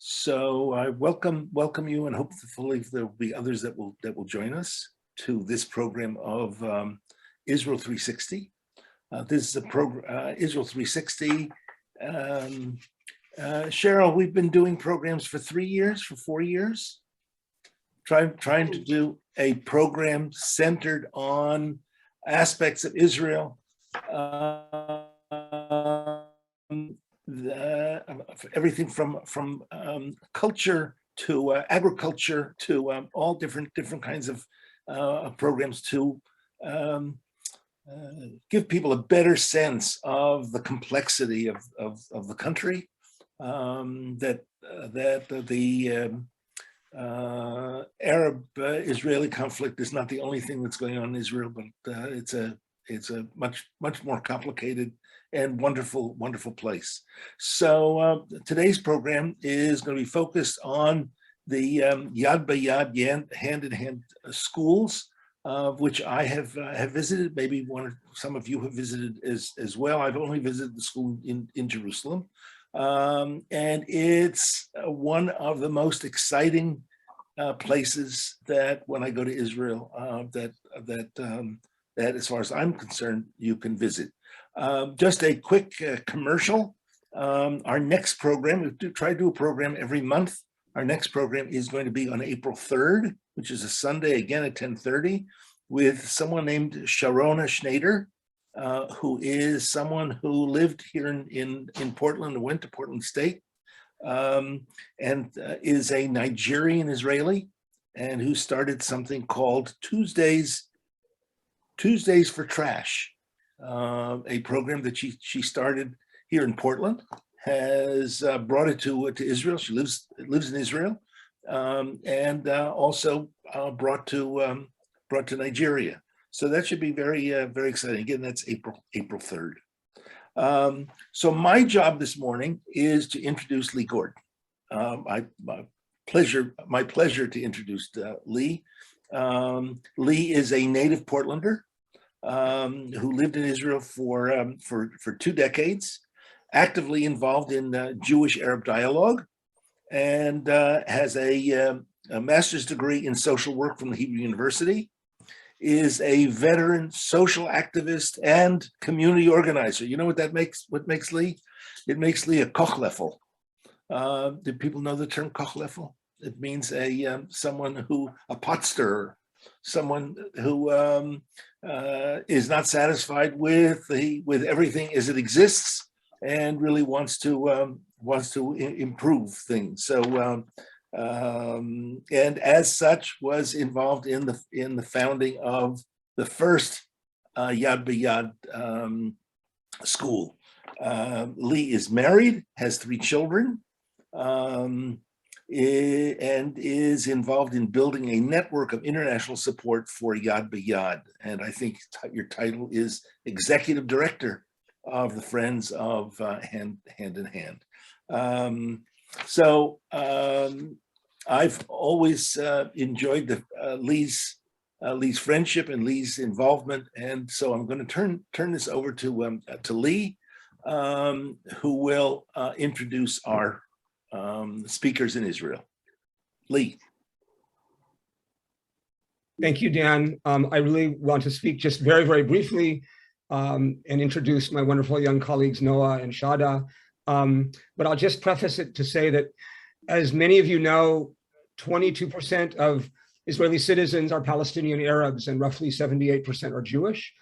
So I welcome you, and hopefully there will be others that will join us to this program of Israel360. This is a program, Israel360. Cheryl, we've been doing programs for 4 years, trying to do a program centered on aspects of Israel, everything from culture to agriculture to all different kinds of programs to give people a better sense of the complexity of the country, that the Arab-Israeli conflict is not the only thing that's going on in Israel, but it's a much more complicated and wonderful place. So today's program is going to be focused on the Yad B'Yad, hand-in-hand schools, which I have visited. Maybe some of you have visited as well. I've only visited the school in Jerusalem, and it's one of the most exciting places that when I go to Israel, that as far as I'm concerned, you can visit. Just a quick commercial. Our next program, we try to do a program every month. Our next program is going to be on April 3rd, which is a Sunday, again at 10:30, with someone named Sharona Schneider, who is someone who lived here in Portland and went to Portland State, and is a Nigerian Israeli, and who started something called Tuesdays for Trash, a program that she started here in Portland, has brought it to Israel. She lives in Israel, and also brought to Nigeria. So that should be very exciting. Again, that's April 3rd. So my job this morning is to introduce Lee Gordon. My pleasure to introduce Lee. Lee is a native Portlander who lived in Israel for 2 decades, actively involved in Jewish-Arab dialogue, and has a master's degree in social work from the Hebrew University, is a veteran social activist and community organizer. You know what makes Lee? It makes Lee a Kochleffel. Do people know the term Kochleffel? It means a pot stirrer, someone who is not satisfied with everything as it exists and really wants to improve things. So and as such was involved in the founding of the first Yad B'Yad school. Lee is married, has 3 children, and is involved in building a network of international support for Yad B'Yad. And I think your title is Executive Director of the Friends of Hand in Hand. I've always enjoyed Lee's friendship and Lee's involvement, and so I'm going to turn this over to Lee, who will introduce our speakers in Israel. Lee. Thank you, Dan. I really want to speak just very briefly and introduce my wonderful young colleagues, Noa and Shada. But I'll just preface it to say that, as many of you know, 22% of Israeli citizens are Palestinian Arabs and roughly 78% are Jewish.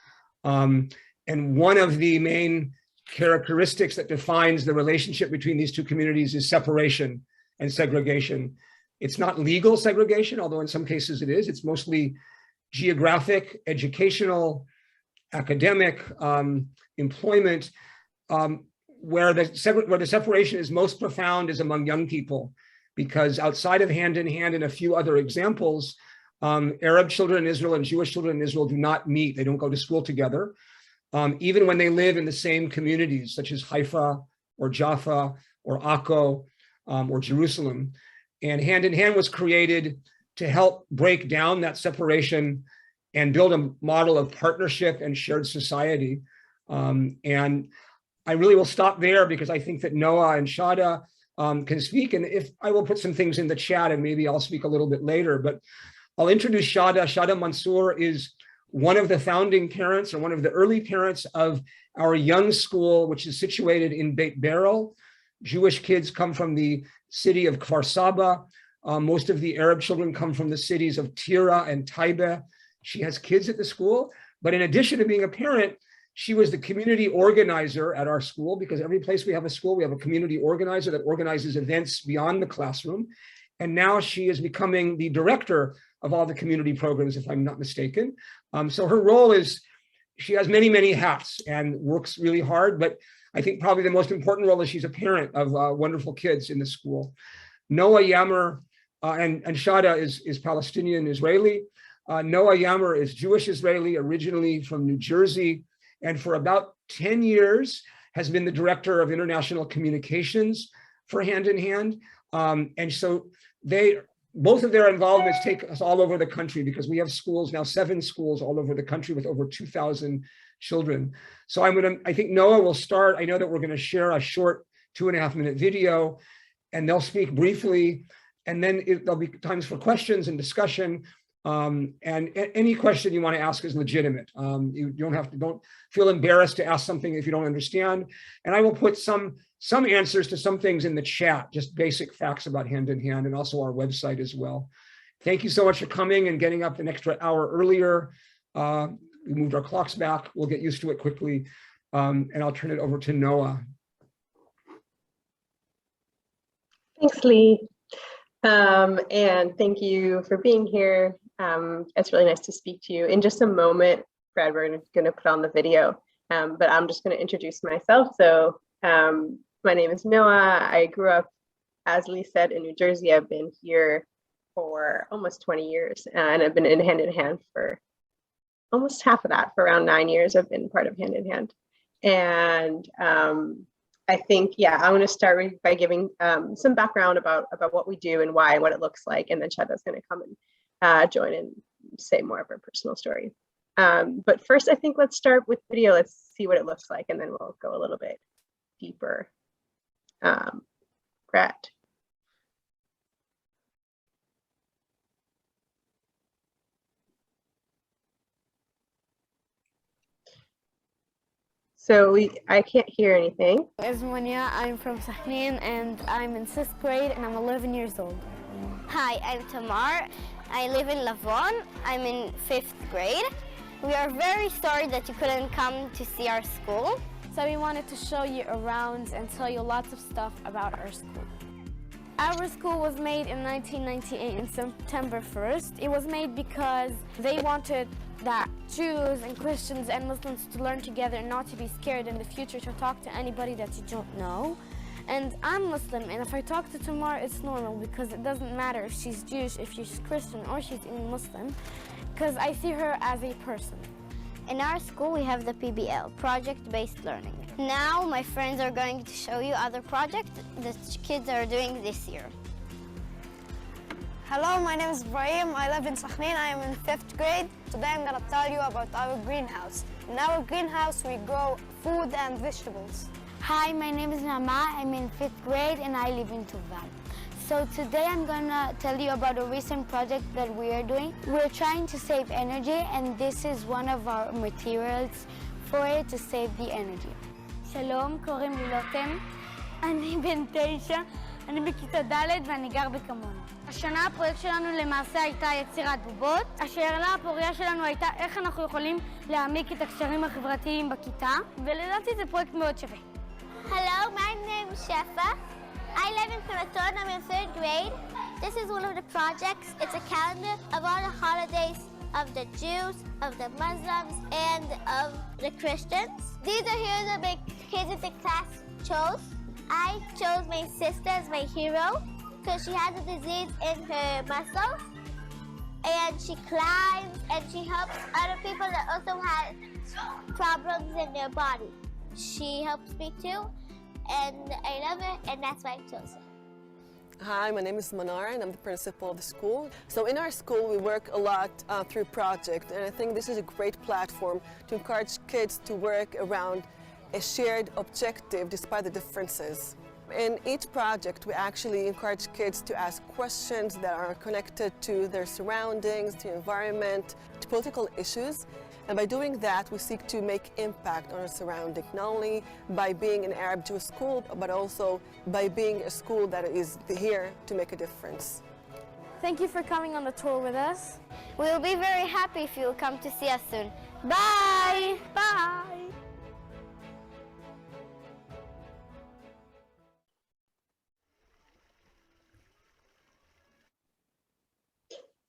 And one of the main characteristics that defines the relationship between these 2 communities is separation and segregation. It's not legal segregation, although in some cases it is. It's mostly geographic, educational, academic, employment. Where the separation is most profound is among young people, because outside of hand in hand and a few other examples, Arab children in Israel and Jewish children in Israel do not meet. They don't go to school together, even when they live in the same communities, such as Haifa or Jaffa or Akko or Jerusalem. And hand in hand was created to help break down that separation and build a model of partnership and shared society. And I really will stop there, because I think that Noa and Shada can speak. And if I will put some things in the chat and maybe I'll speak a little bit later, but I'll introduce Shada. Shada Mansour is one of the founding parents or one of the early parents of our young school, which is situated in Beit Berel. Jewish kids come from the city of Kfar Saba. Most of the Arab children come from the cities of Tira and Taiba. She has kids at the school, but in addition to being a parent, she was the community organizer at our school, because every place we have a school, we have a community organizer that organizes events beyond the classroom. And now she is becoming the director of all the community programs, if I'm not mistaken. So her role is, she has many, many hats and works really hard, but I think probably the most important role is she's a parent of wonderful kids in the school. Noa Yammer and Shada is Palestinian Israeli. Noa Yammer is Jewish Israeli, originally from New Jersey, and for about 10 years has been the director of international communications for Hand in Hand. And so both of their involvements take us all over the country, because we have schools now, 7 schools all over the country with over 2,000 children. So I think Noah will start. I know that we're going to share a short 2.5-minute video, and they'll speak briefly, and then there'll be times for questions and discussion. And any question you want to ask is legitimate. You don't feel embarrassed to ask something if you don't understand. And I will put some answers to some things in the chat, just basic facts about Hand in Hand, and also our website as well. Thank you so much for coming and getting up an extra hour earlier. We moved our clocks back. We'll get used to it quickly. And I'll turn it over to Noah. Thanks, Lee. And thank you for being here. It's really nice to speak to you. In just a moment, Brad, we're going to put on the video, but I'm just going to introduce myself. So my name is Noah. I grew up, as Lee said, in New Jersey. I've been here for almost 20 years, and I've been in Hand for almost half of that. For around 9 years, I've been part of Hand in Hand. And I think, yeah, I'm going to start by giving some background about what we do and why and what it looks like. And then Shada's going to come and join and say more of her personal story. But first, I think let's start with video. Let's see what it looks like, and then we'll go a little bit deeper. Brad. So I can't hear anything. I'm from Sahnin, and I'm in 6th grade, and I'm 11 years old. Hi, I'm Tamar. I live in Lavon. I'm in 5th grade. We are very sorry that you couldn't come to see our school. So we wanted to show you around and tell you lots of stuff about our school. Our school was made in 1998 on September 1st. It was made because they wanted that Jews and Christians and Muslims to learn together and not to be scared in the future to talk to anybody that you don't know. And I'm Muslim, and if I talk to Tamar, it's normal, because it doesn't matter if she's Jewish, if she's Christian, or she's even Muslim, because I see her as a person. In our school, we have the PBL, project-based learning. Now, my friends are going to show you other projects that kids are doing this year. Hello, my name is Ibrahim. I live in Sahnin. I am in 5th grade. Today I'm going to tell you about our greenhouse. In our greenhouse, we grow food and vegetables. Hi, my name is Nama. I'm in 5th grade and I live in Tuval. So today I'm going to tell you about a recent project that we are doing. We're trying to save energy, and this is one of our materials for it to save the energy. שלום, קוראים לי לוטם. אני בן 9, אני בכיתה ד' ואני גר בקמון. השנה הפרויקט שלנו למעשה הייתה יצירת בובות. השאלה הפוריה שלנו הייתה איך אנחנו יכולים להעמיק את הקשרים החברתיים בכיתה, ולדעתי זה פרויקט מאוד שווה. Hello, my name is Shefa. I live in Piraton. I'm in 3rd grade. This is one of the projects. It's a calendar of all the holidays of the Jews, of the Muslims, and of the Christians. These are heroes that my kids in the class chose. I chose my sister as my hero because she has a disease in her muscles, and she climbs and she helps other people that also have problems in their body. She helps me too, and I love her, and that's why I chose her. Hi, my name is Manar, and I'm the principal of the school. So in our school, we work a lot through projects, and I think this is a great platform to encourage kids to work around a shared objective despite the differences. In each project, we actually encourage kids to ask questions that are connected to their surroundings, to environment, to political issues. And by doing that, we seek to make impact on our surrounding, not only by being an Arab Jewish school, but also by being a school that is here to make a difference. Thank you for coming on the tour with us. We'll be very happy if you'll come to see us soon. Bye! Bye!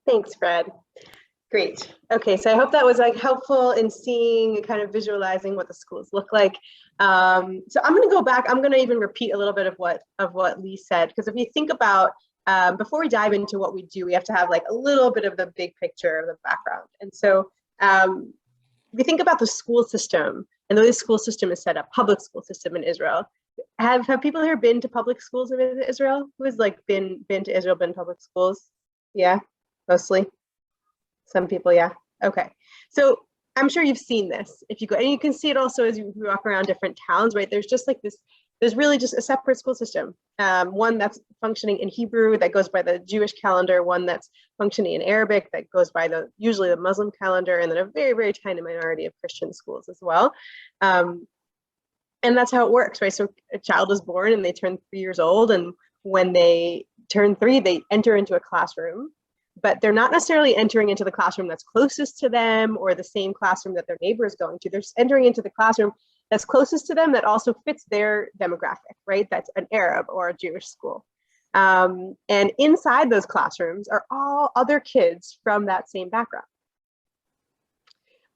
Thanks, Fred. Great. Okay, so I hope that was like helpful in seeing, kind of visualizing what the schools look like. So I'm going to go back. I'm going to even repeat a little bit of what Lee said, because if you think about before we dive into what we do, we have to have like a little bit of the big picture of the background. And so we think about the school system and the way the school system is set up, public school system in Israel. Have people here been to public schools in Israel? Who has like been to Israel, been to public schools? Yeah, mostly. Some people, yeah. Okay. So I'm sure you've seen this. If you go, and you can see it also as you walk around different towns, right? There's just like this, there's really just a separate school system. One that's functioning in Hebrew that goes by the Jewish calendar, one that's functioning in Arabic that goes by usually the Muslim calendar, and then a very, very tiny minority of Christian schools as well. And that's how it works, right? So a child is born and they turn 3 years old, and when they turn 3, they enter into a classroom, but they're not necessarily entering into the classroom that's closest to them or the same classroom that their neighbor is going to. They're entering into the classroom that's closest to them that also fits their demographic, right? That's an Arab or a Jewish school. And inside those classrooms are all other kids from that same background.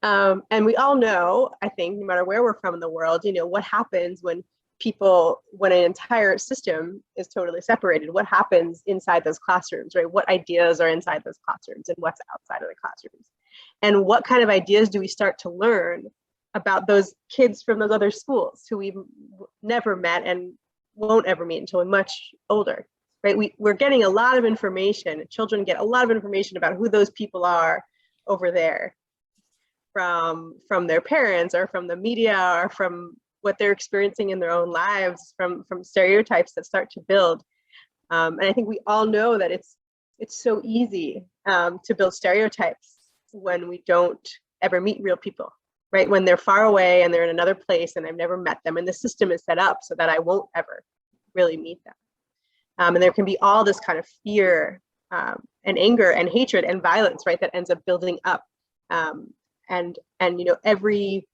And we all know, I think, no matter where we're from in the world, you know, what happens when an entire system is totally separated. What happens inside those classrooms, right? What ideas are inside those classrooms and what's outside of the classrooms? And what kind of ideas do we start to learn about those kids from those other schools who we've never met and won't ever meet until we're much older, right? We're getting a lot of information. Children get a lot of information about who those people are over there from their parents or from the media or from what they're experiencing in their own lives, from stereotypes that start to build. And I think we all know that it's so easy to build stereotypes when we don't ever meet real people, right? When they're far away and they're in another place and I've never met them, and the system is set up so that I won't ever really meet them. And there can be all this kind of fear and anger and hatred and violence, right? That ends up building up. And you know, every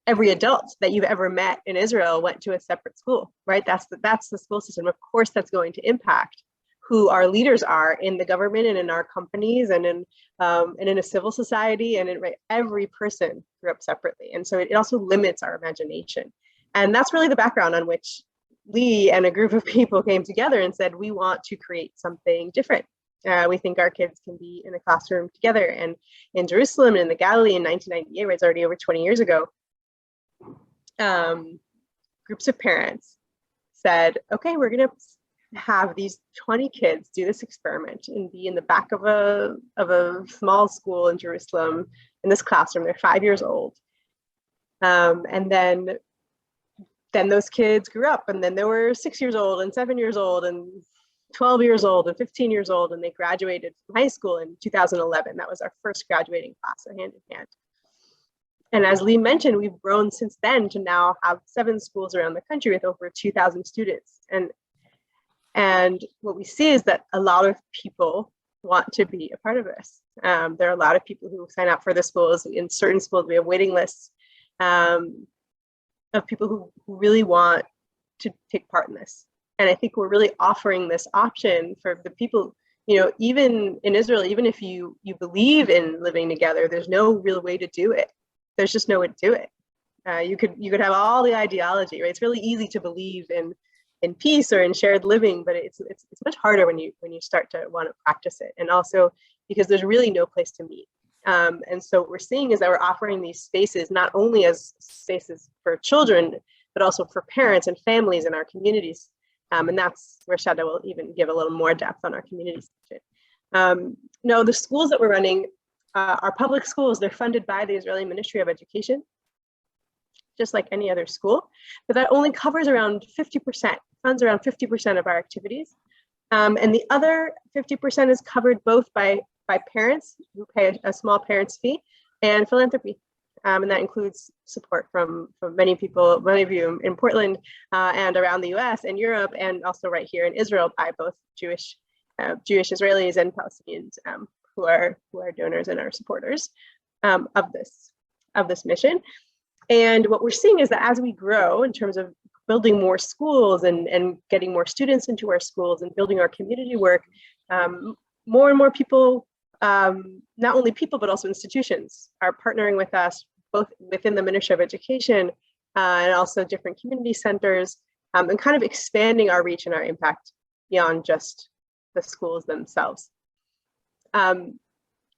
adult that you've ever met in Israel went to a separate school, right? That's the school system. Of course, that's going to impact who our leaders are in the government and in our companies and in a civil society, and right, every person grew up separately. And so it also limits our imagination. And that's really the background on which Lee and a group of people came together and said, we want to create something different. We think our kids can be in a classroom together. And in Jerusalem and in the Galilee in 1998, where it's already over 20 years ago, groups of parents said, okay, we're going to have these 20 kids do this experiment and be in the back of a small school in Jerusalem in this classroom. They're 5 years old. And then those kids grew up, and then they were 6 years old and 7 years old and 12 years old and 15 years old, and they graduated from high school in 2011. That was our first graduating class, so hand in hand. And as Lee mentioned, we've grown since then to now have 7 schools around the country with over 2,000 students. And what we see is that a lot of people want to be a part of this. There are a lot of people who sign up for the schools. In certain schools, we have waiting lists of people who really want to take part in this. And I think we're really offering this option for the people, you know, even in Israel, even if you believe in living together, there's no real way to do it. There's just no way to do it. You could have all the ideology, right? It's really easy to believe in peace or in shared living, but it's much harder when you start to want to practice it. And also because there's really no place to meet. And so what we're seeing is that we're offering these spaces not only as spaces for children, but also for parents and families in our communities. And that's where Shada will even give a little more depth on our community section. No, the schools that we're running are public schools. They're funded by the Israeli Ministry of Education, just like any other school, but that only covers around 50% funds around 50% of our activities. And the other 50% is covered both by parents who pay a small parents fee and philanthropy. And that includes support from many people, many of you in Portland and around the US and Europe, and also right here in Israel by both Jewish Israelis and Palestinians who are donors and are supporters of this mission. And what we're seeing is that as we grow in terms of building more schools and getting more students into our schools and building our community work, more and more people, not only people, but also institutions are partnering with us, both within the Ministry of Education and also different community centers, and kind of expanding our reach and our impact beyond just the schools themselves.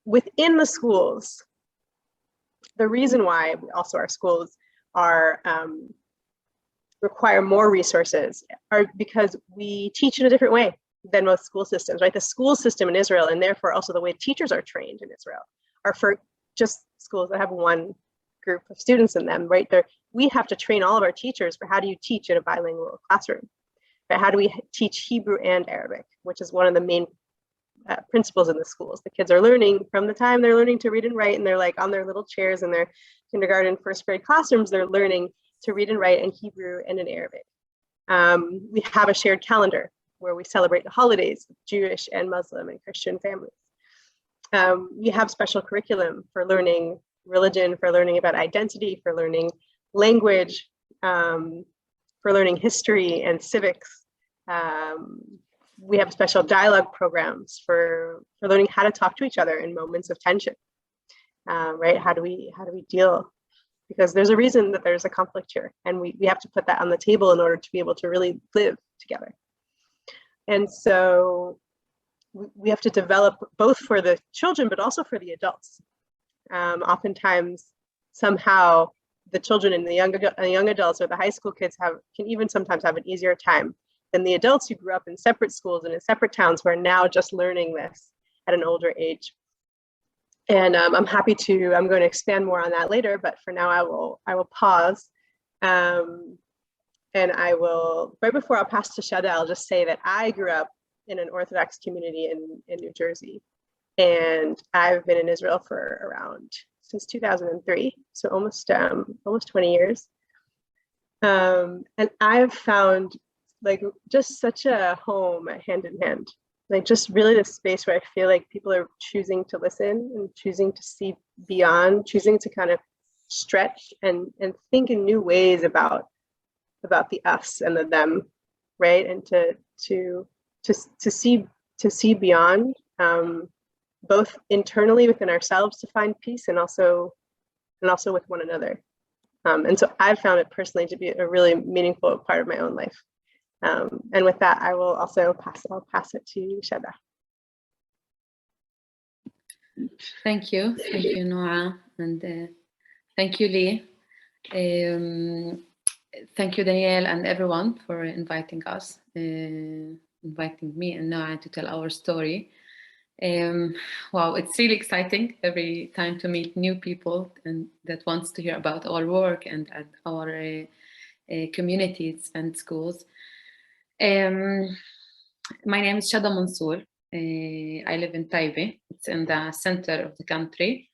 Within the schools, the reason why also our schools are require more resources are because we teach in a different way than most school systems, right? The school system in Israel, and therefore also the way teachers are trained in Israel, are for just schools that have one group of students in them, right? We have to train all of our teachers for how do you teach in a bilingual classroom, right? How do we teach Hebrew and Arabic, which is one of the main principles in the schools. The kids are learning from the time they're learning to read and write, and they're like on their little chairs in their kindergarten, first grade classrooms, they're learning to read and write in Hebrew and in Arabic. We have a shared calendar where we celebrate the holidays of Jewish and Muslim and Christian families. We have special curriculum for learning religion, for learning about identity, for learning language, for learning history and civics. We have special dialogue programs for learning how to talk to each other in moments of tension, right? How do we deal? Because there's a reason that there's a conflict here, and we have to put that on the table in order to be able to really live together. And so we have to develop both for the children, but also for the adults. Oftentimes, somehow, the children and the young adults or the high school kids can even sometimes have an easier time than the adults who grew up in separate schools and in separate towns who are now just learning this at an older age. And I'm going to expand more on that later, but for now I will pause. And I will, right before I'll pass to Shada, I'll just say that I grew up in an Orthodox community in New Jersey. And I've been in Israel since 2003, so almost 20 years. And I've found like just such a home hand in hand. Like just really the space where I feel like people are choosing to listen and choosing to see beyond, choosing to kind of stretch and think in new ways about the us and the them, right? And to see beyond, both internally within ourselves to find peace and also with one another. And so I've found it personally to be a really meaningful part of my own life. And with that, I will also pass it to Shada. Thank you, Noa, and thank you, Lee. Thank you, Danielle, and everyone for inviting us, inviting me and Noa to tell our story. Wow, it's really exciting every time to meet new people and that wants to hear about our work and our communities and schools. My name is Shada Mansour. I live in Taibe. It's in the center of the country.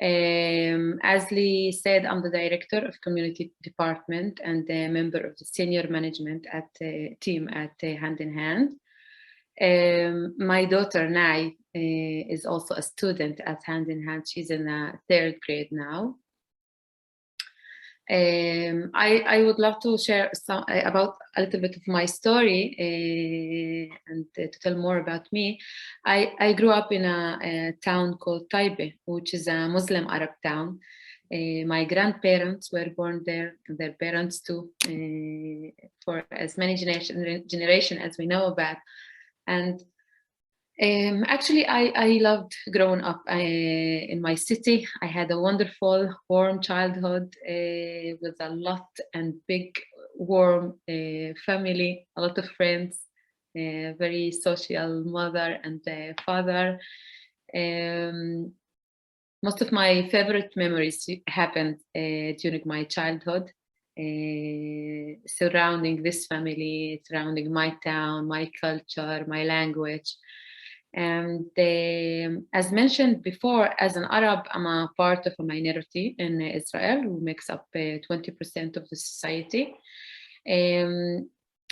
As Lee said, I'm the director of community department and a member of the senior management team at Hand in Hand. My daughter Nai is also a student at Hand in Hand. She's in third grade now. I would love to share about a little bit of my story and to tell more about me. I grew up in a town called Taibe, which is a Muslim Arab town. My grandparents were born there, and their parents too, for as many generation as we know about. And actually, I loved growing up in my city. I had a wonderful, warm childhood with a lot and big, warm family, a lot of friends, very social mother and father. Most of my favorite memories happened during my childhood. surrounding this family, surrounding my town, my culture, my language. And as mentioned before, as an Arab, I'm a part of a minority in Israel who makes up 20% of the society.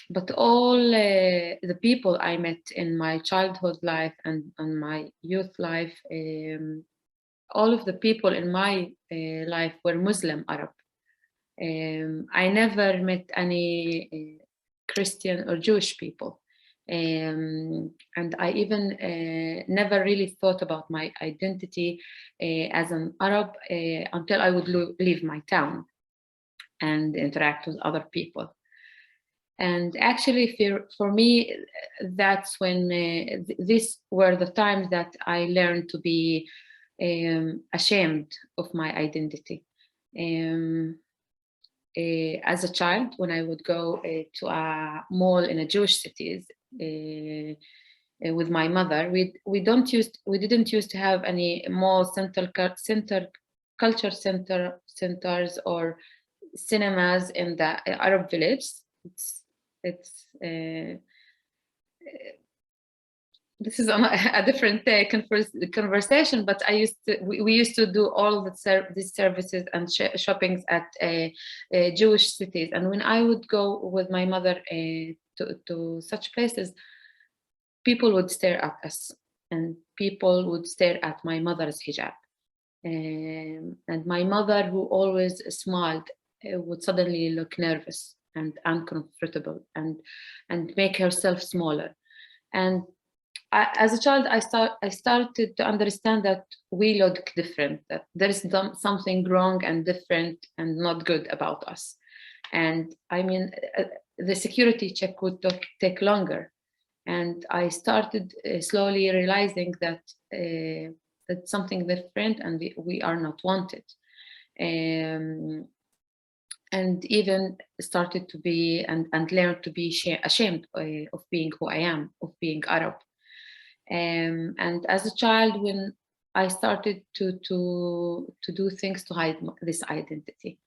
But all the people I met in my childhood life and my youth life, all of the people in my life were Muslim Arab. I never met any Christian or Jewish people. And I even never really thought about my identity as an Arab until I would leave my town and interact with other people. And actually, for me, that's when these were the times that I learned to be ashamed of my identity. As a child, when I would go to a mall in a Jewish cities with my mother, we didn't used to have any mall culture centers or cinemas in the Arab village. This is a different conversation, but we used to do all these services and shoppings at Jewish cities. And when I would go with my mother to such places, people would stare at us, and people would stare at my mother's hijab. And my mother, who always smiled, would suddenly look nervous and uncomfortable and make herself smaller. And as a child, I started to understand that we look different, that there is something wrong and different and not good about us. And I mean, the security check would take longer. And I started slowly realizing that that's something different and we are not wanted. And even started to be and learn to be ashamed of being who I am, of being Arab. And as a child, when I started to do things to hide this identity.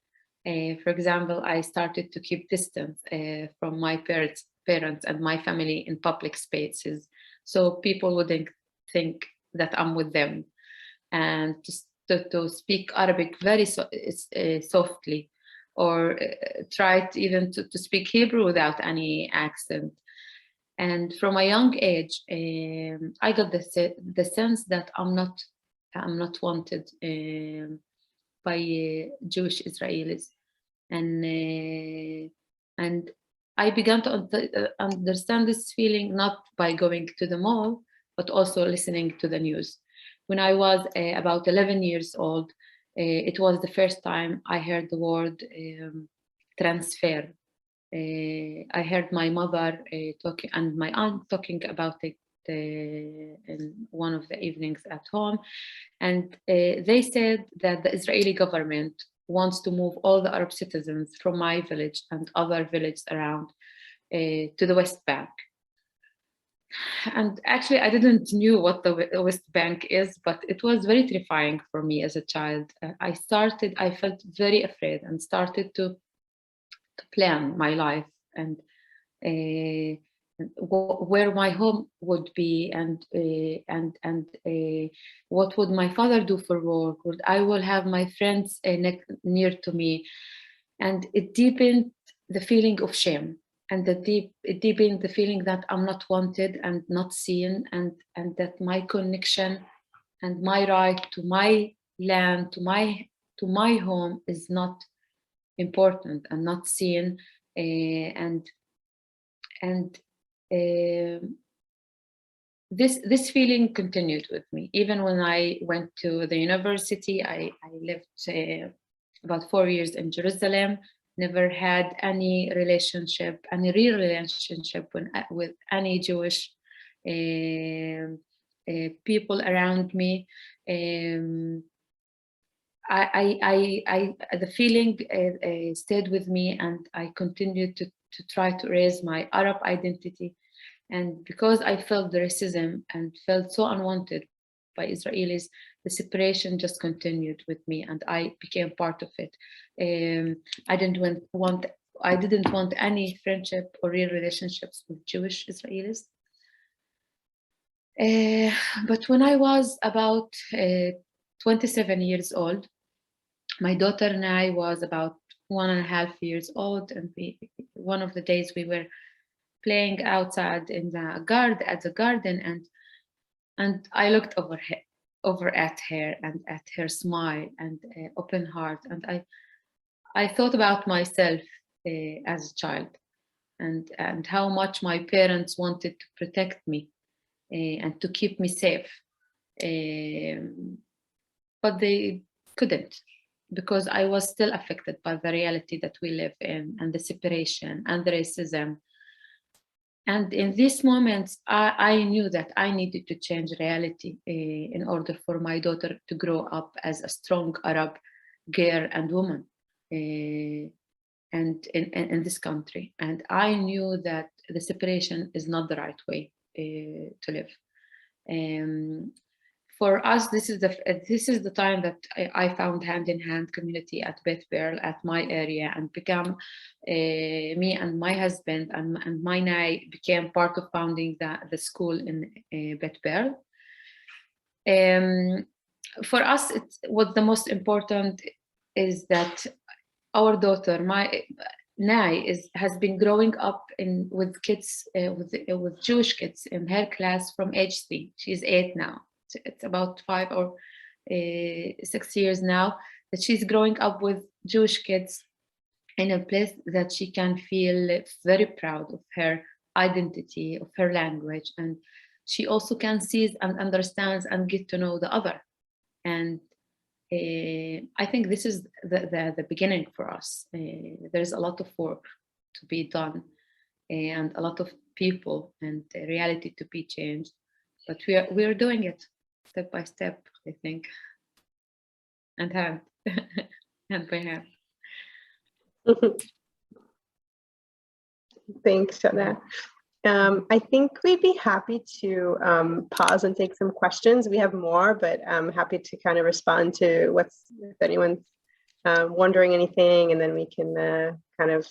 For example, I started to keep distance from my parents and my family in public spaces, so people wouldn't think that I'm with them, and to speak Arabic very softly, or try even to speak Hebrew without any accent. And from a young age, I got the sense that I'm not wanted by Jewish Israelis, and I began to understand this feeling not by going to the mall, but also listening to the news. When I was about 11 years old, it was the first time I heard the word transfer. I heard my mother talking and my aunt talking about it in one of the evenings at home. And they said that the Israeli government wants to move all the Arab citizens from my village and other villages around to the West Bank. And actually, I didn't know what the West Bank is, but it was very terrifying for me as a child. I felt very afraid and started to plan my life and where my home would be, and what would my father do for work? Would I will have my friends near to me? And it deepened the feeling of shame, and it deepened the feeling that I'm not wanted and not seen, and that my connection and my right to my land, to my home is not important and not seen. This feeling continued with me even when I went to the university. I lived about 4 years in Jerusalem, never had any real relationship with any Jewish people around me. The feeling stayed with me, and I continued to try to raise my Arab identity. And because I felt the racism and felt so unwanted by Israelis, the separation just continued with me, and I became part of it. I didn't want any friendship or real relationships with Jewish Israelis. But when I was about 27 years old, my daughter and I was about 1.5 years old, and one of the days we were playing outside in the garden, and I looked over at her and at her smile and open heart, and I thought about myself as a child, and how much my parents wanted to protect me and to keep me safe, but they couldn't, because I was still affected by the reality that we live in, and the separation and the racism. And in these moments, I knew that I needed to change reality in order for my daughter to grow up as a strong Arab girl and woman and in this country. And I knew that the separation is not the right way to live. For us, this is the time that I found hand-in-hand community at Beth Pearl, at my area, and become me and my husband and my Nai became part of founding the school in Beth Pearl. For us, what the most important is that our daughter, my Nai, has been growing up with kids, with Jewish kids in her class from age 3. She's 8 now. It's about 5 or 6 years now that she's growing up with Jewish kids in a place that she can feel very proud of her identity, of her language, and she also can see and understands and get to know the other. And I think this is the beginning for us. There's a lot of work to be done and a lot of people and reality to be changed, but we are doing it step by step, I think, and hand by hand. Thanks, Shada. I think we'd be happy to pause and take some questions. We have more, but I'm happy to kind of respond to if anyone's wondering anything, and then we can kind of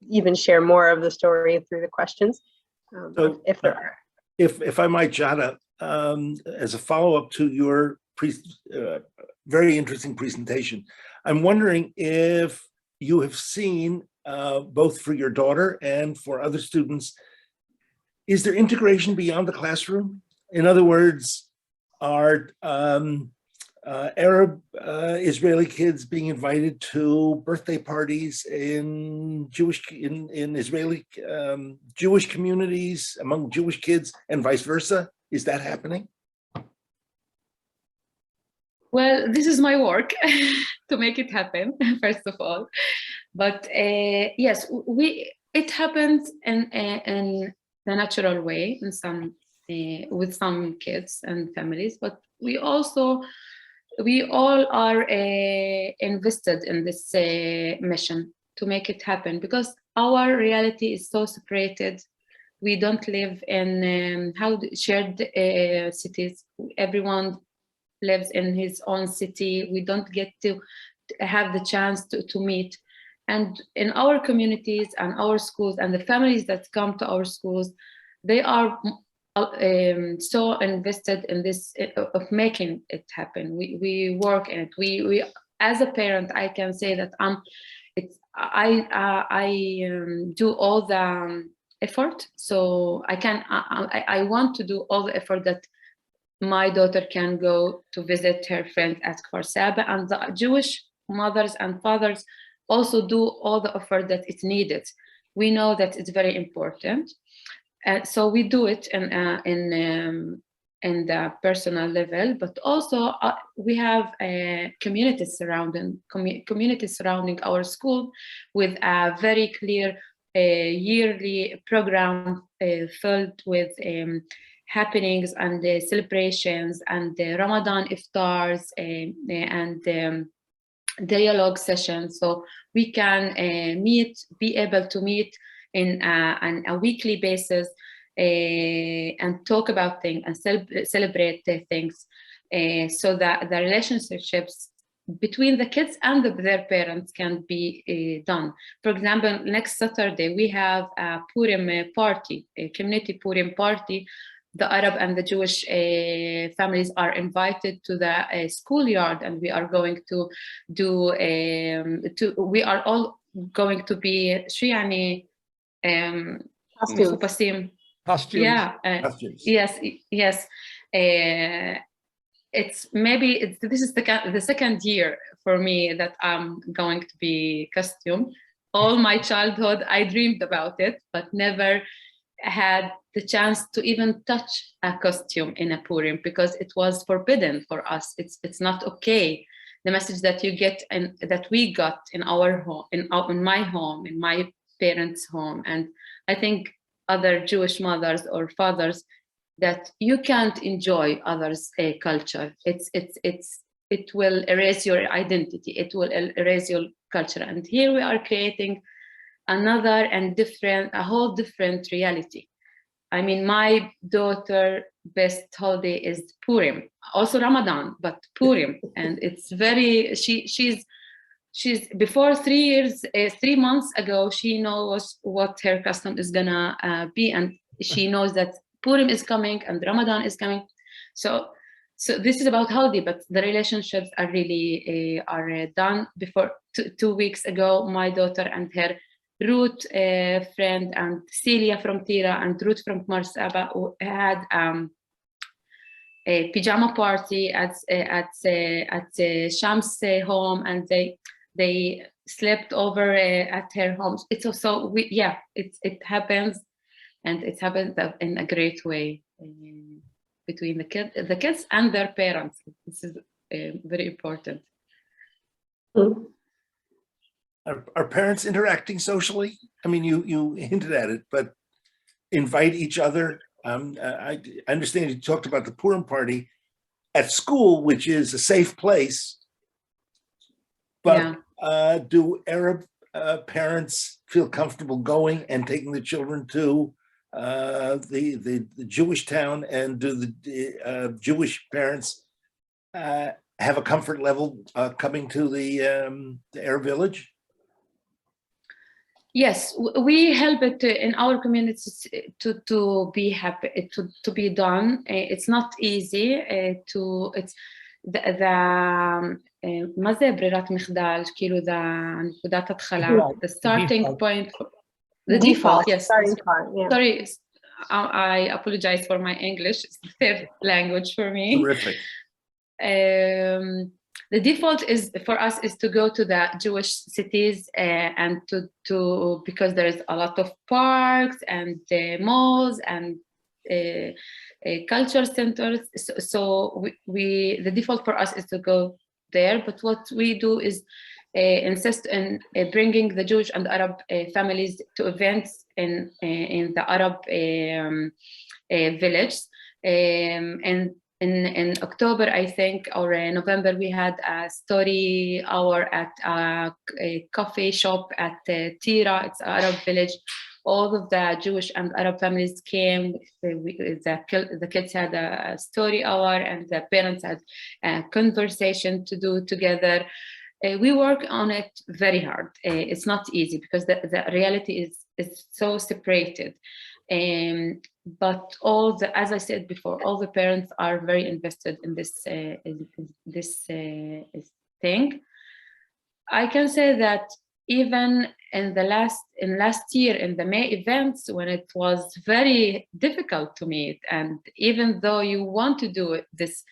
even share more of the story through the questions, if there are. If I might, Shada, as a follow-up to your very interesting presentation, I'm wondering if you have seen, both for your daughter and for other students, is there integration beyond the classroom? In other words, are Arab Israeli kids being invited to birthday parties in Israeli Jewish communities, among Jewish kids, and vice versa? Is that happening? Well, this is my work to make it happen, first of all. But yes, it happens in the natural way in some with some kids and families, but we all are invested in this mission to make it happen, because our reality is so separated. We don't live in shared cities. Everyone lives in his own city. We don't get to have the chance to meet. And in our communities and our schools and the families that come to our schools, they are so invested in this of making it happen. We work in it. We as a parent, I can say that I do all the effort. So I want to do all the effort that my daughter can go to visit her friends at Kfar Saba, and the Jewish mothers and fathers also do all the effort that is needed. We know that it's very important. So we do it in the personal level, but also we have communities surrounding our school with a very clear yearly program filled with happenings and celebrations and Ramadan iftars and dialogue sessions. So we can be able to meet on a weekly basis and talk about things and celebrate things, so that the relationships between the kids and their parents can be done. For example, next Saturday we have a Purim party, a community Purim party. The Arab and the Jewish families are invited to the schoolyard, and we are going to do. We are all going to be Costumes. Yeah. Yes. Yes. This is the second year for me that I'm going to be costume. All my childhood, I dreamed about it, but never had the chance to even touch a costume in a Purim because it was forbidden for us. It's not okay. The message that you get and that we got in our home, in my home, in my parents' home, and I think other Jewish mothers or fathers, that you can't enjoy others' culture. It will erase your identity. It will erase your culture. And here we are creating another and a whole different reality. I mean, my daughter best holiday is Purim, also Ramadan, but Purim, and it's very. She's before 3 months ago. She knows what her custom is gonna be, and she knows that Purim is coming and Ramadan is coming. So this is about holiday, but the relationships are really are done. Before 2 weeks ago, my daughter and her Ruth friend and Celia from Tira and Ruth from Marsaba had a pajama party at Shams' home, and they slept over at her home. It's also it happens. And it happens in a great way between the kids and their parents. This is very important. Are parents interacting socially? I mean, you hinted at it, but invite each other. I understand you talked about the Purim party at school, which is a safe place. But do Arab parents feel comfortable going and taking the children to the Jewish town, and do the Jewish parents have a comfort level coming to the Arab village? Yes, we help it in our communities to be happy to be done. It's not easy it's מה זה ברירת מחדל, כאילו נקודת התחלה, the starting point. The default, yes. Sorry, I apologize for my English. It's the third language for me. Terrific. The default is for us is to go to the Jewish cities and to because there is a lot of parks and malls and culture centers. So the default for us is to go there. But what we do is insist on bringing the Jewish and Arab families to events in the Arab village. And in October, I think, or November, we had a story hour at a coffee shop at Tira. It's an Arab village. All of the Jewish and Arab families came. The kids had a story hour, and the parents had a conversation to do together. We work on it very hard. It's not easy because the reality is so separated. But as I said before, all the parents are very invested in this thing. I can say that even in last year in the May events, when it was very difficult to meet, and even though you want to do this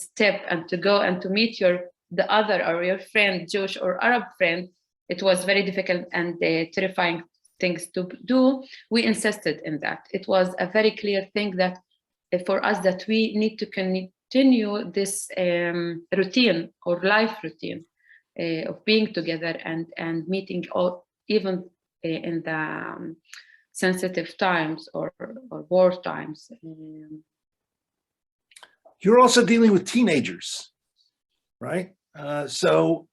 step and to go and to meet the other or your friend, Jewish or Arab friend, it was very difficult and terrifying things to do. We insisted in that. It was a very clear thing that for us that we need to continue this routine or life routine of being together and meeting even in the sensitive times or war times. You're also dealing with teenagers, right? So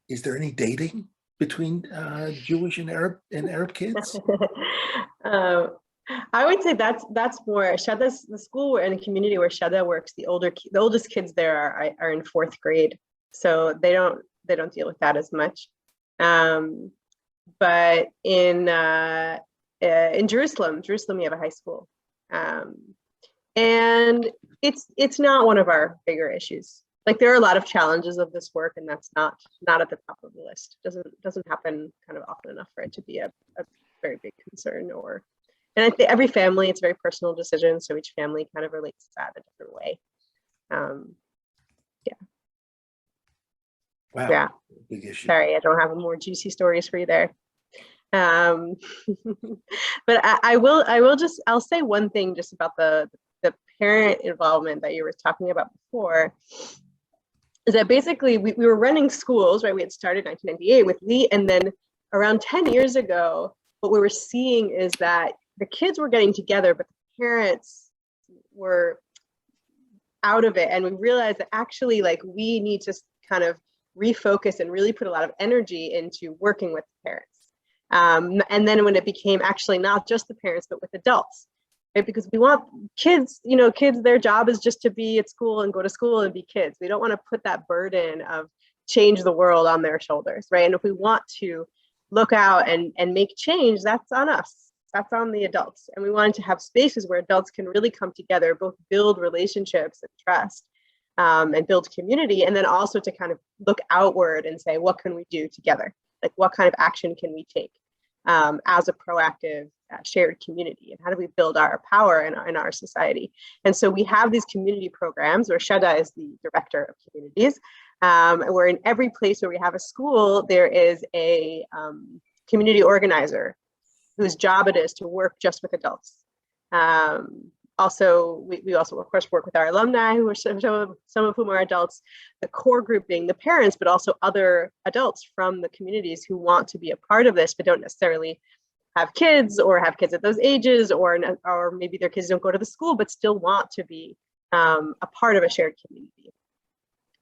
is there any dating between Jewish and Arab kids? I would say that's more Shada's, the school and the community where Shada works. The oldest kids there are in 4th grade, so they don't deal with that as much. But in Jerusalem, you have a high school, and it's not one of our bigger issues. Like, there are a lot of challenges of this work, and that's not at the top of the list. Doesn't happen kind of often enough for it to be a very big concern. And I think every family, it's a very personal decision, so each family kind of relates to that a different way. Yeah. Wow. Yeah. Big issue. Sorry, I don't have more juicy stories for you there. But I'll say one thing just about the parent involvement that you were talking about before, is that basically we were running schools, right? We had started in 1998 with Lee, and then around 10 years ago, what we were seeing is that the kids were getting together, but the parents were out of it. And we realized that actually, like, we need to kind of refocus and really put a lot of energy into working with the parents. And then when it became actually not just the parents, but with adults, right? Because we want kids, kids, their job is just to be at school and go to school and be kids. We don't want to put that burden of change the world on their shoulders, right? And if we want to look out and make change, that's on us. That's on the adults. And we wanted to have spaces where adults can really come together, both build relationships and trust, and build community, and then also to kind of look outward and say, what can we do together? Like, what kind of action can we take as a proactive shared community? And how do we build our power in our society? And so we have these community programs where Shada is the director of communities, where in every place where we have a school, there is a community organizer whose job it is to work just with adults. Also, we also, of course, work with our alumni, who are some of whom are adults, the core group being the parents, but also other adults from the communities who want to be a part of this, but don't necessarily have kids or have kids at those ages, or maybe their kids don't go to the school, but still want to be a part of a shared community.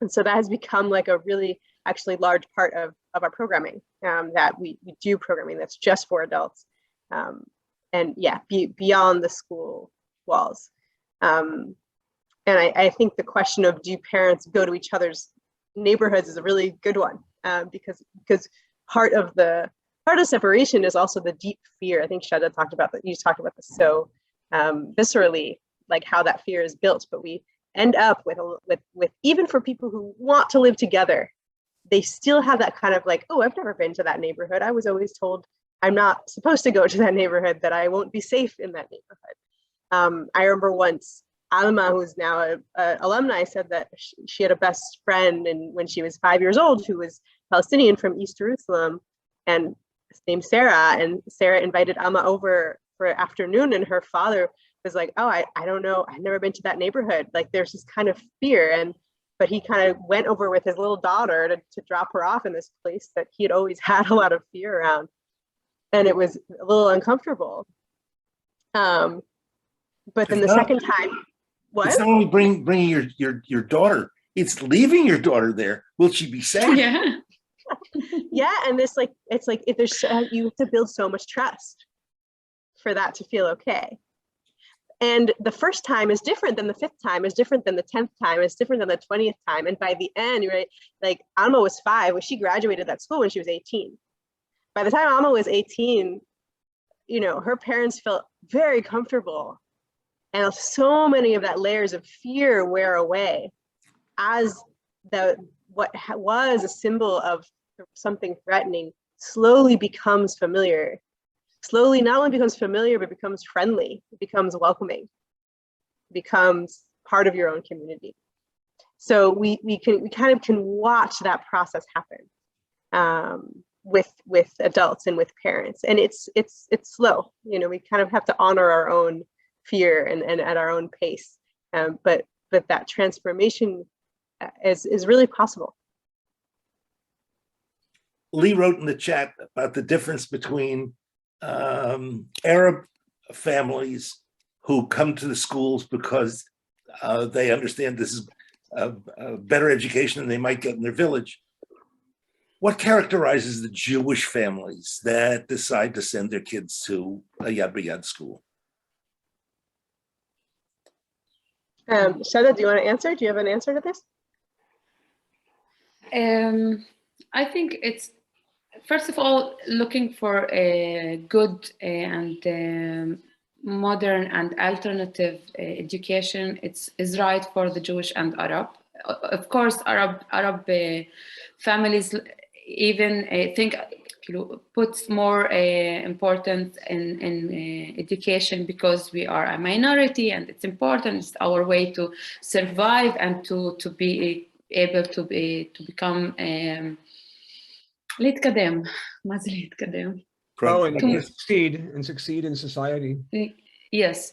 And so that has become like a really actually large part of our programming, that we do programming that's just for adults. And yeah, beyond the school walls. And I think the question of, do parents go to each other's neighborhoods, is a really good one, because part of separation is also the deep fear. I think Shada talked about that. You talked about this so viscerally, like how that fear is built. But we end up with even for people who want to live together, they still have that kind of like, oh, I've never been to that neighborhood. I was always told I'm not supposed to go to that neighborhood, that I won't be safe in that neighborhood. I remember once Alma, who's now an alumni, said that she had a best friend when she was 5 years old, who was Palestinian from East Jerusalem, and named Sarah. And Sarah invited Alma over for afternoon, and her father was like, oh, I don't know, I've never been to that neighborhood. Like, there's this kind of fear. But he kind of went over with his little daughter to drop her off in this place that he had always had a lot of fear around. And it was a little uncomfortable. But then the second time, what? It's not only bringing your daughter, it's leaving your daughter there. Will she be safe? Yeah. Yeah, and it's like if there's you have to build so much trust for that to feel okay. And the first time is different than the 5th time, is different than the 10th time, is different than the 20th time. And by the end, right, like Alma was 5 when she graduated that school when she was 18. By the time Alma was 18, her parents felt very comfortable. And so many of that layers of fear wear away as what was a symbol of something threatening slowly becomes familiar. Slowly not only becomes familiar, but becomes friendly, it becomes welcoming, it becomes part of your own community. So we kind of can watch that process happen with adults and with parents. And it's slow, we kind of have to honor our own fear and at our own pace. But that transformation is really possible. Lee wrote in the chat about the difference between Arab families who come to the schools because they understand this is a better education than they might get in their village, what characterizes the Jewish families that decide to send their kids to a Yad B'Yad school? Shada, do you want to answer? Do you have an answer to this? I think it's, first of all, looking for a good and modern and alternative education. Is right for the Jewish and Arab. Of course, Arab families even think puts more importance in education because we are a minority and it's important. It's our way to survive and to be able to become להתקדם. מה זה להתקדם? Oh, and succeed in society. Yes,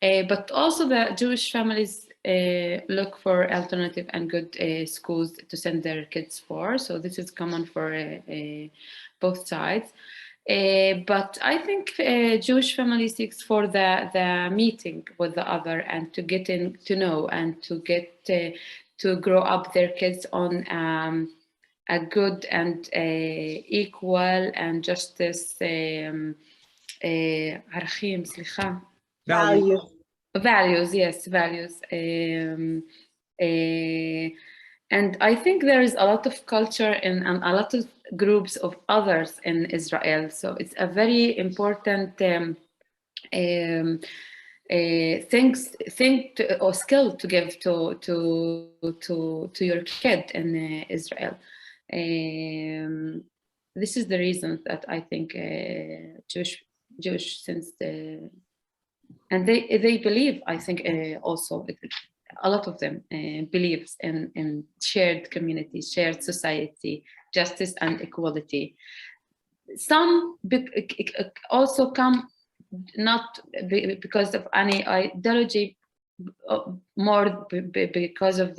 but also the Jewish families look for alternative and good schools to send their kids for. So this is common for both sides. But I think Jewish family seeks for the meeting with the other and to get to know and to get to grow up their kids on a good and equal and justice عرכים, סליחה. Values, yes, values. And I think there is a lot of culture and a lot of groups of others in Israel. So it's a very important thing or skill to give to your kid in Israel. This is the reason that I think Jewish since and they believe, I think also a lot of them believes in shared community, shared society, justice and equality. Some also come not because of any ideology, more because of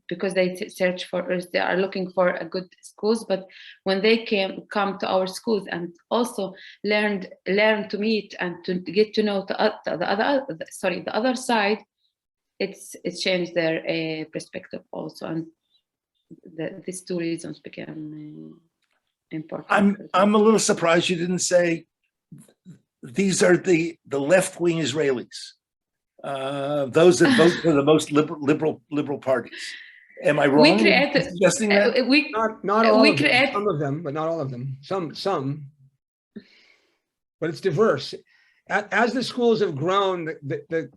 because they search for, they are looking for a good schools. But when they come to our schools and also learn to meet and to get to know the other side, it's changed their perspective also, and these two reasons became important. I'm a little surprised you didn't say these are the left-wing Israelis. Those that vote for the most liberal parties. Am I wrong? We created suggesting that? Not all of them. Some of them, but not all of them. Some. But it's diverse. As the schools have grown, the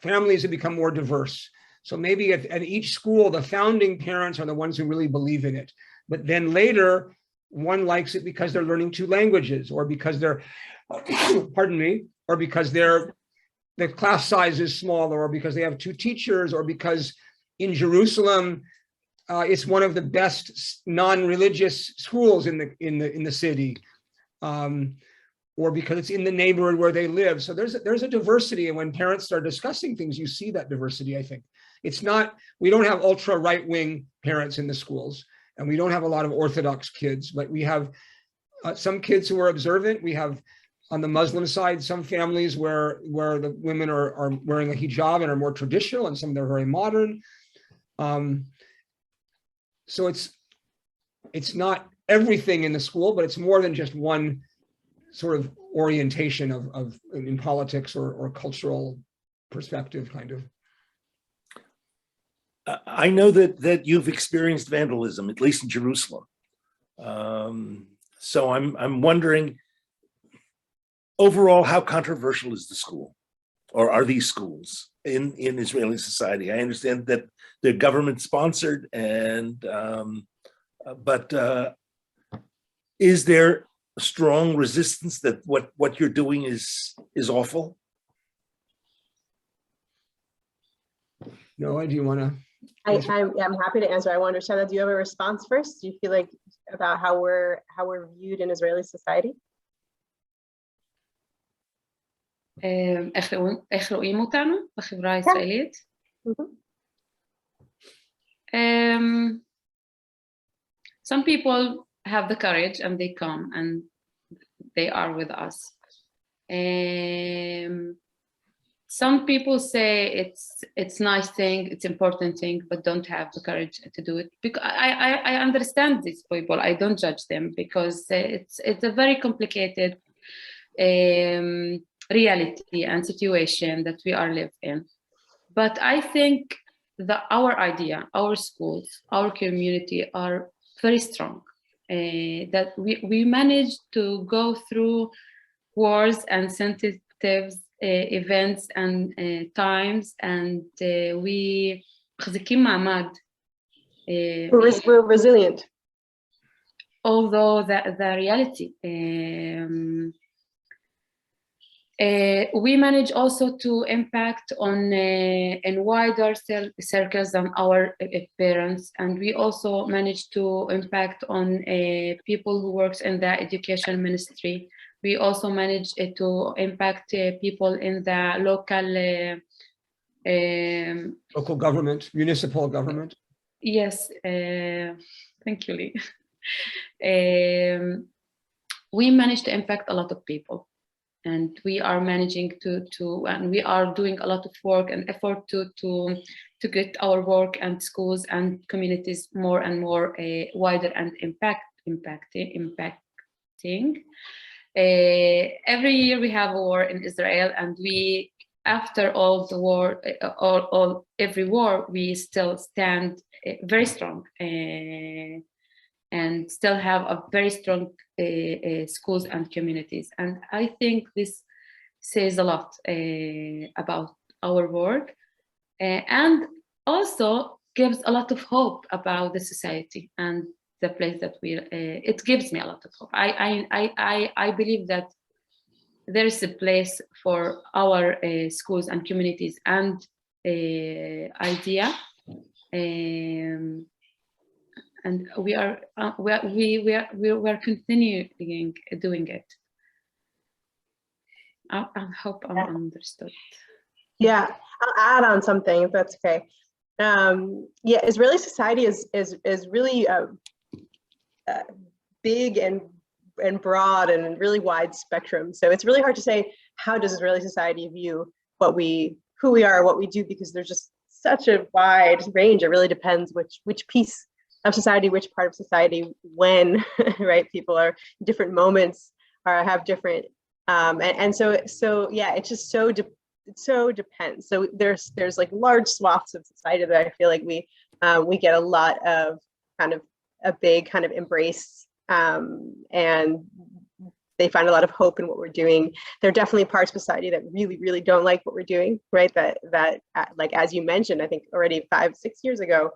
families have become more diverse. So maybe at each school, the founding parents are the ones who really believe in it. But then later, one likes it because they're learning two languages, or because they're, pardon me, or because the class size is smaller, or because they have two teachers, or because in Jerusalem, it's one of the best non-religious schools in the city, or because it's in the neighborhood where they live. So there's a diversity, and when parents start discussing things, you see that diversity. I think it's not, we don't have ultra right-wing parents in the schools, and we don't have a lot of Orthodox kids, but we have some kids who are observant. We have, on the Muslim side, some families where the women are wearing a hijab and are more traditional, and some of them are very modern. So it's not everything in the school, but it's more than just one sort of orientation of in politics or cultural perspective, kind of. I know that you've experienced vandalism, at least in Jerusalem. So I'm wondering, overall, how controversial is the school, or are these schools in Israeli society? I understand that they're government sponsored, and but is there strong resistance that what you're doing is awful? Noa, do you want to? I'm happy to answer. I wonder, Shada, do you have a response first? Do you feel like about how we're viewed in Israeli society? איך רואים אותנו בחברה הישראלית? Some people have the courage and they come and they are with us. some people say it's nice thing, it's important thing, but don't have the courage to do it. Because I understand these people. I don't judge them because it's a very complicated reality and situation that we are living in. But I think that our idea, our schools, our community are very strong. That we managed to go through wars and sensitive events and times, and we מחזיקים מעמד. We're resilient. Although the reality, we manage also to impact on in wider circles than our parents, and we also manage to impact on people who works in the education ministry. We also manage to impact people in the local government, municipal government. Yes, thank you, Lee. We manage to impact a lot of people, and we are managing and we are doing a lot of work and effort to get our work and schools and communities more and more wider and impacting. Every year we have a war in Israel, and we, after all the war, every war, we still stand very strong and still have a very strong schools and communities. And I think this says a lot about our work, and also gives a lot of hope about the society and the place that it gives me a lot of hope. I believe that there is a place for our schools and communities and idea, and we are continuing doing it. I hope I'm understood. Yeah, I'll add on something if that's okay. Yeah, Israeli society is really big and broad and really wide spectrum. So it's really hard to say, how does Israeli society view who we are, what we do, because there's just such a wide range. It really depends which piece of society, which part of society, when, right? People are different moments or have different, and so yeah, it's just so depends. So there's like large swaths of society that I feel like we get a lot of kind of a big kind of embrace, and they find a lot of hope in what we're doing. There are definitely parts of society that really don't like what we're doing, right? That like, as you mentioned, I think already 5-6 years ago,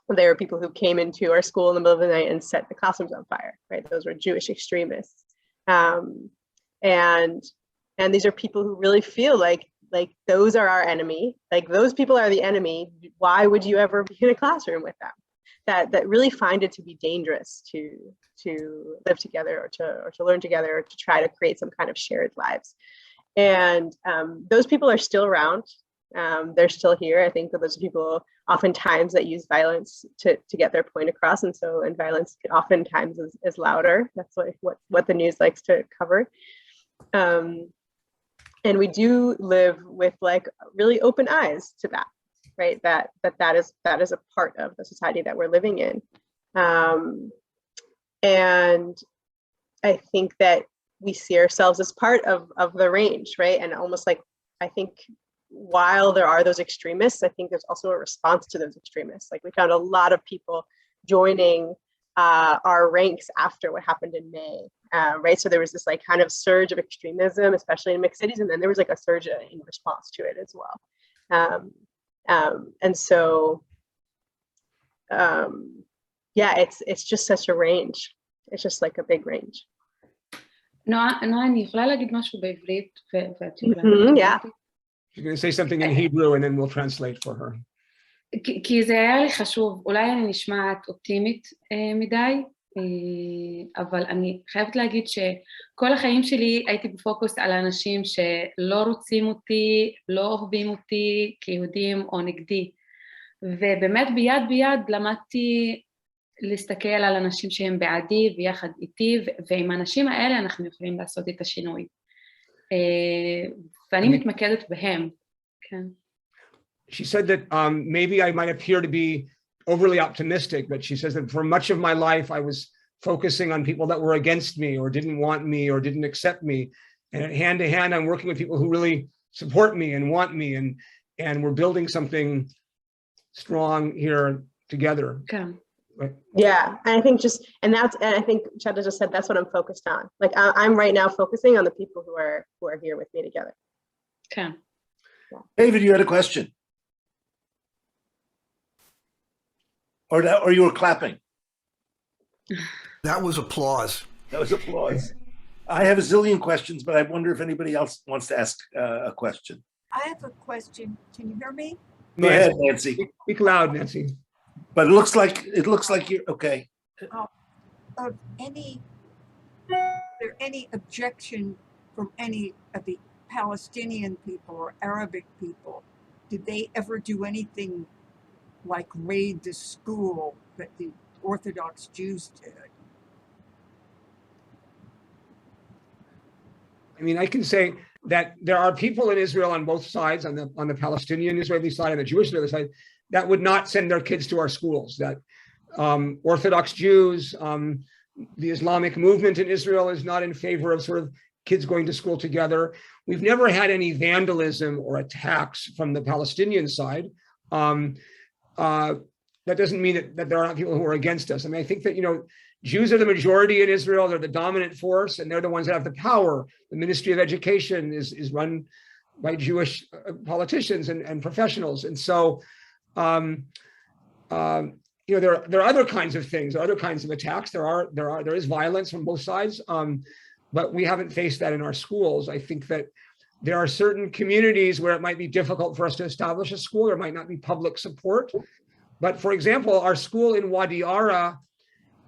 there were people who came into our school in the middle of the night and set the classrooms on fire, right? Those were Jewish extremists. And these are people who really feel like those are our enemy, like those people are the enemy. Why would you ever be in a classroom with them? That really find it to be dangerous to live together or to learn together or to try to create some kind of shared lives. And those people are still around. They're still here. I think that those people oftentimes that use violence to get their point across, and violence oftentimes is louder. That's what the news likes to cover. And we do live with like really open eyes to that, right? That is a part of the society that we're living in. And I think that we see ourselves as part of the range, right? And almost like, I think while there are those extremists, I think there's also a response to those extremists. Like we found a lot of people joining our ranks after what happened in May, right? So there was this like kind of surge of extremism, especially in mixed cities, and then there was like a surge in response to it as well. And so, yeah, it's just such a range. It's just like a big range. נועה, אני יכולה להגיד משהו בעברית ואת יכולה... Yeah. You're going to say something in Hebrew and then we'll translate for her. כי זה היה לי חשוב, אולי אני נשמעת אופטימית מדי, אבל אני חייבת להגיד שכל החיים שלי הייתי בפוקוס על האנשים שלא רוצים אותי, לא אוהבים אותי כיהודים או נגדי. ובאמת ביד ביד למדתי להסתכל על אנשים שהם בעדי ויחד איתי, ועם האנשים האלה אנחנו יכולים לעשות את השינוי. ואני מתמקדת בהם. כן. She said that maybe I might appear to be overly optimistic, but she says that for much of my life, I was focusing on people that were against me or didn't want me or didn't accept me. And hand to hand, I'm working with people who really support me and want me, and we're building something strong here together. Okay. Right. Yeah, and I think and I think Shada just said that's what I'm focused on. Like I'm right now focusing on the people who are here with me together. Okay. Yeah. David, you had a question, or you were clapping. That was applause. That was applause. I have a zillion questions, but I wonder if anybody else wants to ask a question. I have a question. Can you hear me? Go ahead, Nancy. Speak loud, Nancy. But it looks like you're okay. Is there any objection from any of the Palestinian people or Arabic people? Did they ever do anything like raid the school that the Orthodox Jews did? I mean, I can say that there are people in Israel on both sides, on the Palestinian Israeli side and the Jewish Israeli side, that would not send their kids to our schools. That Orthodox Jews, the Islamic movement in Israel is not in favor of sort of kids going to school together. We've never had any vandalism or attacks from the Palestinian side. That doesn't mean that there aren't people who are against us. I mean, I think that, Jews are the majority in Israel. They're the dominant force, and they're the ones that have the power. The Ministry of Education is run by Jewish politicians and professionals. And so, there are other kinds of things, other kinds of attacks. There is violence from both sides, but we haven't faced that in our schools. I think that there are certain communities where it might be difficult for us to establish a school. There might not be public support. But for example, our school in Wadi Ara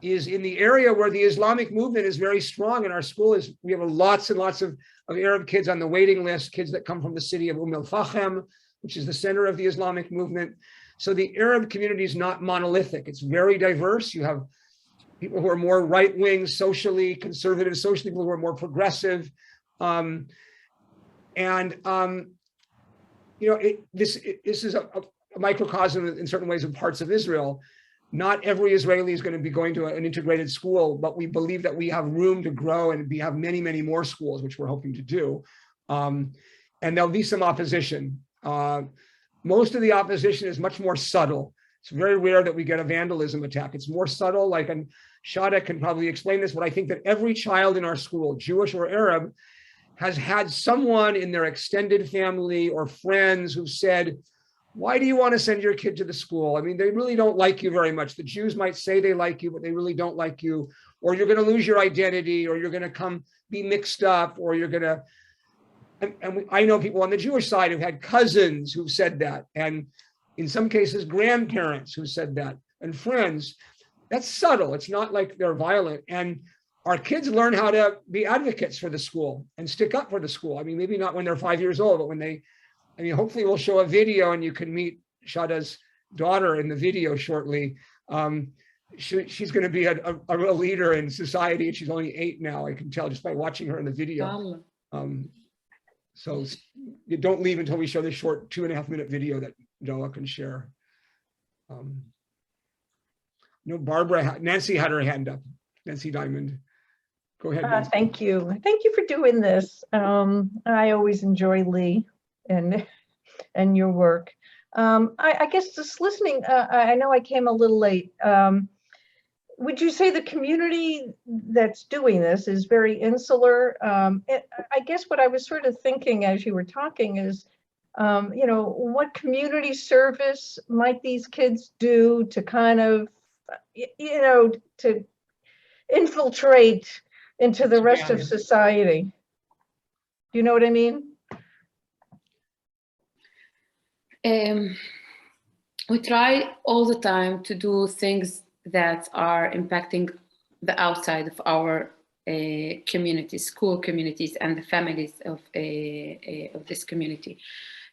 is in the area where the Islamic movement is very strong. And our school we have lots and lots of Arab kids on the waiting list, kids that come from the city of al-Fahim, which is the center of the Islamic movement. So the Arab community is not monolithic. It's very diverse. You have people who are more right-wing, socially conservative, socially, people who are more progressive. This is a microcosm in certain ways of parts of Israel. Not every Israeli is going to be going to an integrated school, but we believe that we have room to grow and we have many, many more schools, which we're hoping to do. And there'll be some opposition. Most of the opposition is much more subtle. It's very rare that we get a vandalism attack. It's more subtle, and Shada can probably explain this, but I think that every child in our school, Jewish or Arab, has had someone in their extended family or friends who said, why do you want to send your kid to the school? I mean, they really don't like you very much. The Jews might say they like you, but they really don't like you, or you're going to lose your identity, or you're going to come be mixed up, or you're going to, I know people on the Jewish side who've had cousins who've said that, and in some cases, grandparents who said that, and friends. That's subtle. It's not like they're violent. And our kids learn how to be advocates for the school and stick up for the school. I mean, maybe not when they're 5 years old, but when hopefully we'll show a video and you can meet Shada's daughter in the video shortly. She's going to be a real leader in society. She's only 8 now, I can tell just by watching her in the video. So you don't leave until we show this short 2.5-minute video that Noa can share. Nancy had her hand up. Nancy Diamond. Go ahead. Nancy. Thank you. Thank you for doing this. I always enjoy Lee and your work. I guess just listening, I know I came a little late. Would you say the community that's doing this is very insular? I guess what I was sort of thinking as you were talking is, what community service might these kids do to kind of, to infiltrate into the rest of society? Do you know what I mean? We try all the time to do things that are impacting the outside of our communities, school communities, and the families of this community,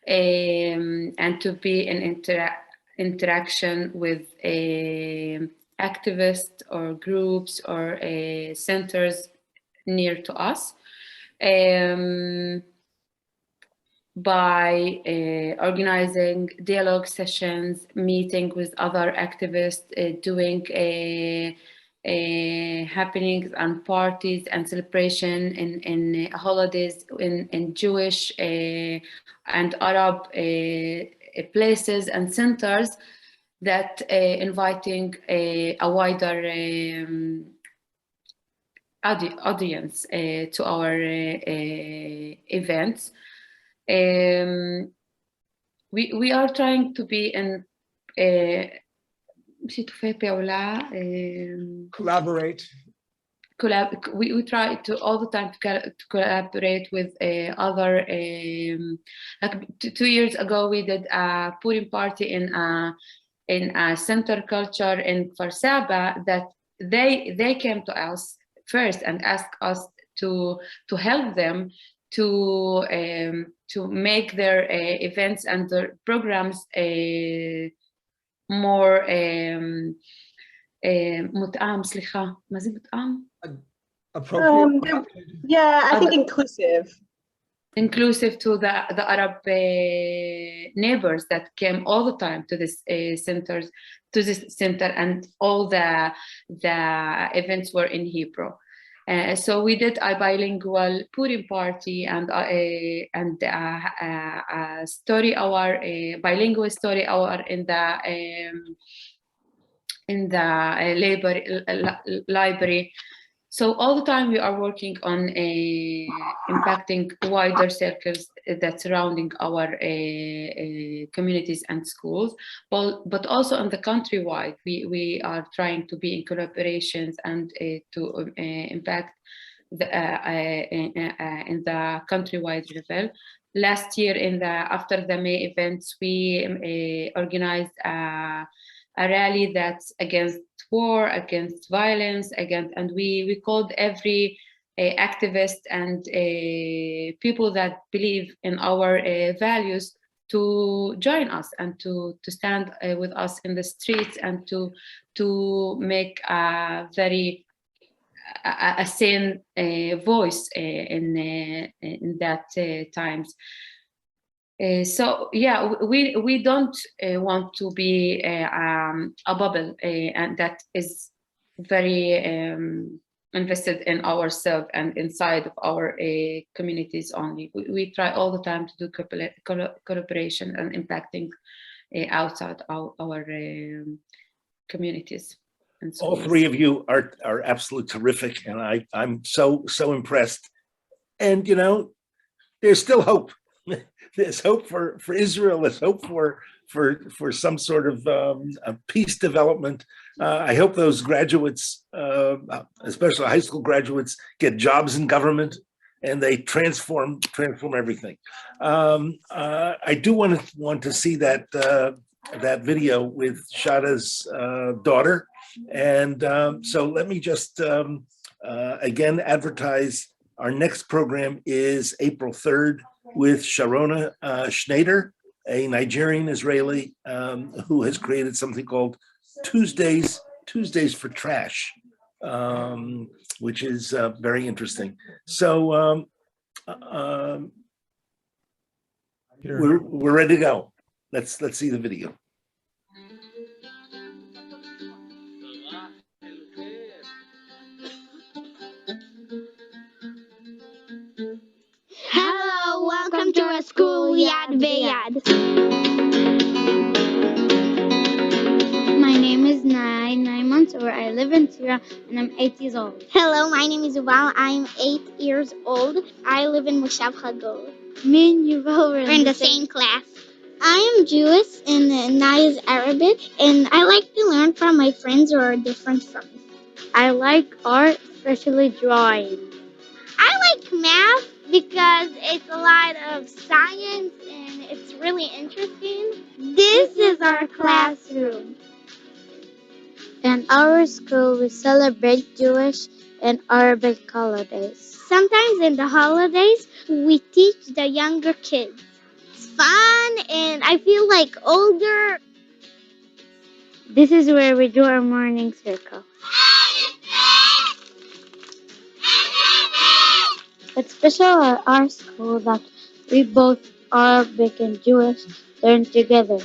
and to be in interaction with activists or groups or centers near to us. by organizing dialogue sessions, meeting with other activists, doing happenings and parties and celebration in holidays in Jewish and Arab places and centers that inviting a wider audience to our events. We are trying to be in collaborate. We try to all the time to collaborate with other. Like 2 years ago, we did a Purim party in a center culture in Kfar Saba that they came to us first and asked us to help them to make their events and their programs more متآم سليخة ما زي متآم appropriate. Yeah, I think inclusive to the Arab neighbors that came all the time to this center, and all the events were in Hebrew. So we did a bilingual Purim party and a story hour, a bilingual story hour in the library. So all the time we are working on impacting wider circles that surrounding our communities and schools, but also on the countrywide. We are trying to be in collaborations and to impact in the countrywide level. Last year, after the May events, we organized a rally that's against war, against violence, and we called every activist and people that believe in our values to join us and to stand with us in the streets and to make a very sane voice in that times. So yeah, we don't want to be a bubble, and that is very invested in ourselves and inside of our communities only. We try all the time to do collaboration and impacting outside our communities. And all three of you are absolutely terrific, and I'm so impressed. And you know, there's still hope. There's hope for Israel. There's hope for some sort of peace development. I hope those graduates, especially high school graduates, get jobs in government and they transform everything. I do want to see that video with Shada's daughter, and so let me just again advertise. Our next program is April 3rd. With Sharona Schneider, a Nigerian Israeli who has created something called Tuesdays for Trash, which is very interesting. So we're ready to go. Let's see the video. Hello, welcome to our school, Yad V'Yad. My name is Noa Yammer Mansour. I live in Syria and I'm 8 years old. Hello, my name is Yuval. I'm 8 years old. I live in Moshav Chagol. Me and Yuval were in the same class. I am Jewish and Nai is Arabic, and I like to learn from my friends who are different from me. I like art, especially drawing. I like math because it's a lot of science and it's really interesting. This is our classroom. In our school, we celebrate Jewish and Arabic holidays. Sometimes in the holidays, we teach the younger kids. It's fun and I feel like older. This is where we do our morning circle. It's special at our school that we both Arabic and Jewish learn together.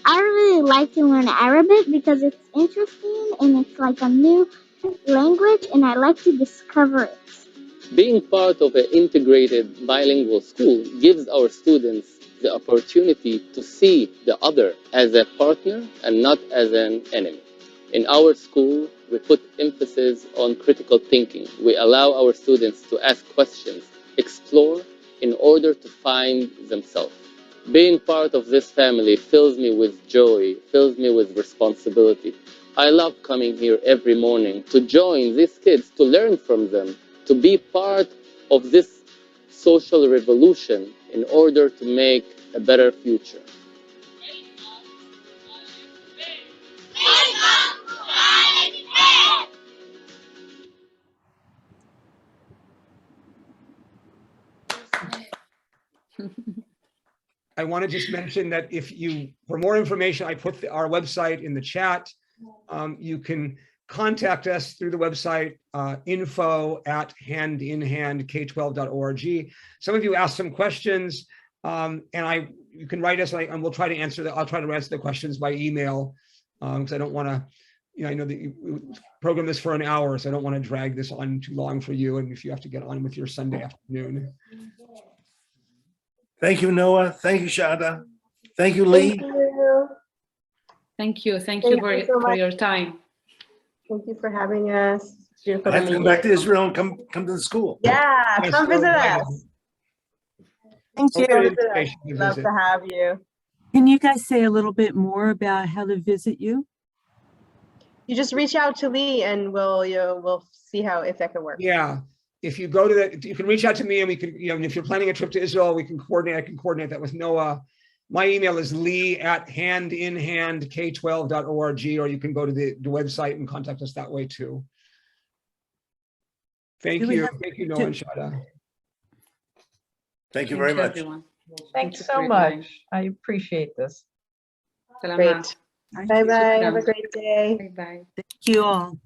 I really like to learn Arabic because it's interesting and it's like a new language and I like to discover it. Being part of an integrated bilingual school gives our students the opportunity to see the other as a partner and not as an enemy. In our school, we put emphasis on critical thinking. We allow our students to ask questions, explore in order to find themselves. Being part of this family fills me with joy, fills me with responsibility. I love coming here every morning to join these kids, to learn from them, to be part of this social revolution in order to make a better future. I want to just mention that if you, for more information, I put our website in the chat. You can contact us through the website, info@handinhandk12.org. Some of you asked some questions, and you can write us, and we'll try to answer that. I'll try to answer the questions by email, because I don't want to, I know that you program this for an hour, so I don't want to drag this on too long for you, and if you have to get on with your Sunday afternoon. Thank you, Noah. Thank you, Shada. Thank you, Lee. Thank you. Thank you. Thank you for your time. Thank you for having us. It's beautiful I have to come back to Israel and come to the school. Yeah, Yes, come visit invited. us. Thank you. Come visit us. Love to have you. Can you guys say a little bit more about how to visit you? You just reach out to Lee and we'll see if that can work. Yeah. If you go to that, you can reach out to me and we can, if you're planning a trip to Israel, we can coordinate. I can coordinate that with Noah. My email is lee@handinhandk12.org, or you can go to the website and contact us that way too. Thank you. Thank you, Noah and Shada. Thank you very much. Thanks so much. I appreciate this. Great. Bye-bye. Have a great day. Bye-bye. Thank you all.